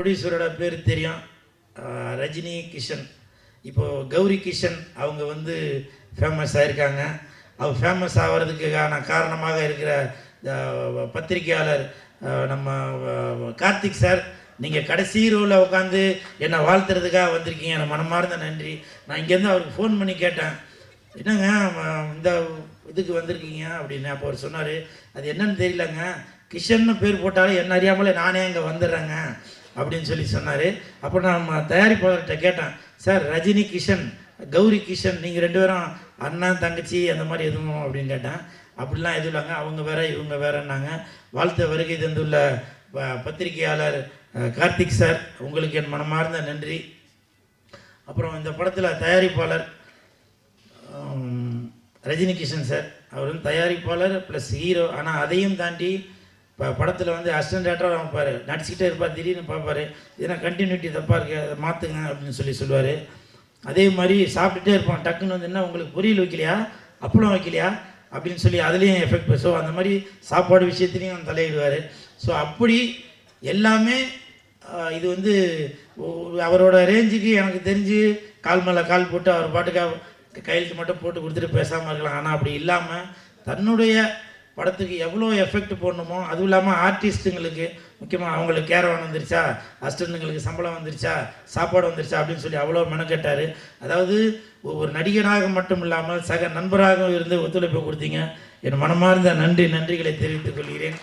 ப்ரொடியூசரோட பேர் தெரியும், ரஜினி கிஷன். இப்போது கௌரி கிஷன் அவங்க வந்து ஃபேமஸ் ஆகிருக்காங்க. அவங்க ஃபேமஸ் ஆகிறதுக்கான காரணமாக இருக்கிற பத்திரிகையாளர் நம்ம கார்த்திக் சார், நீங்கள் கடைசி ரோவில் உட்காந்து என்னை வாழ்த்துறதுக்காக வந்திருக்கீங்க. எனக்கு மனமார்ந்த நன்றி. நான் இங்கேருந்து அவருக்கு ஃபோன் பண்ணி கேட்டேன், என்னங்க இந்த இதுக்கு வந்திருக்கீங்க அப்படின்னு. அப்போ அவர் சொன்னார், அது என்னன்னு தெரியலங்க, கிஷன்னு பேர் போட்டாலும் என்ன அறியாமலே நானே அங்கே வந்துடுறேங்க அப்படின்னு சொல்லி சொன்னார். அப்போ நான் தயாரிப்பாளர்கிட்ட கேட்டேன், சார் ரஜினி கிஷன் கௌரி கிஷன் நீங்கள் ரெண்டு பேரும் அண்ணன் தங்கச்சி அந்த மாதிரி எதுவும் அப்படின்னு கேட்டேன். அப்படிலாம் எதுவும் இல்லைங்க, அவங்க வேற இவங்க வேறன்னாங்க. வாழ்த்த வருகை தந்துள்ள பத்திரிகையாளர் கார்த்திக் சார், உங்களுக்கு என் மனமார்ந்த நன்றி. அப்புறம் இந்த படத்தில் தயாரிப்பாளர் ரஜினி கிஷன் சார், அவர் வந்து தயாரிப்பாளர் ப்ளஸ் ஹீரோ. ஆனால் அதையும் தாண்டி இப்போ படத்தில் வந்து அசிஸ்டன்ட் டேரக்டராக வைப்பார், நடிச்சுக்கிட்டே இருப்பார். திடீர்னு பார்ப்பார், இதனா கண்டினியூட்டி தப்பாக இருக்குது, அதை மாற்றுங்க அப்படின்னு சொல்லுவார். அதே மாதிரி சாப்பிட்டுட்டே இருப்பான், டக்குன்னு வந்து என்ன உங்களுக்கு பொரியல் வைக்கலையா, அப்பளம் வைக்கலையா அப்படின்னு சொல்லி அதுலேயும் எஃபெக்ட். ஸோ அந்த மாதிரி சாப்பாடு விஷயத்துலேயும் தலையிடுவார். ஸோ அப்படி எல்லாமே இது வந்து அவரோட ரேஞ்சுக்கு எனக்கு தெரிஞ்சு கால் மேலே கால் போட்டு அவர் பாட்டுக்காக கையெழுத்து மட்டும் போட்டு கொடுத்துட்டு பேசாமல் இருக்கலாம். ஆனால் அப்படி இல்லாமல் தன்னுடைய படத்துக்கு எவ்வளோ எஃபெக்ட் போடணுமோ, அதுவும் இல்லாமல் ஆர்டிஸ்ட்டுங்களுக்கு முக்கியமாக அவங்களுக்கு கேரவான் வந்துருச்சா, அசிஸ்டண்ட்டுங்களுக்கு சம்பளம் வந்துருச்சா, சாப்பாடு வந்துருச்சா அப்படின்னு சொல்லி அவ்வளோ மெனக்கட்டார். அதாவது ஒரு நடிகனாக மட்டும் இல்லாமல் சக நண்பராகவும் இருந்து ஒத்துழைப்பு கொடுத்தீங்க. என் மனமார்ந்த நன்றிகளை தெரிவித்துக் கொள்கிறேன்.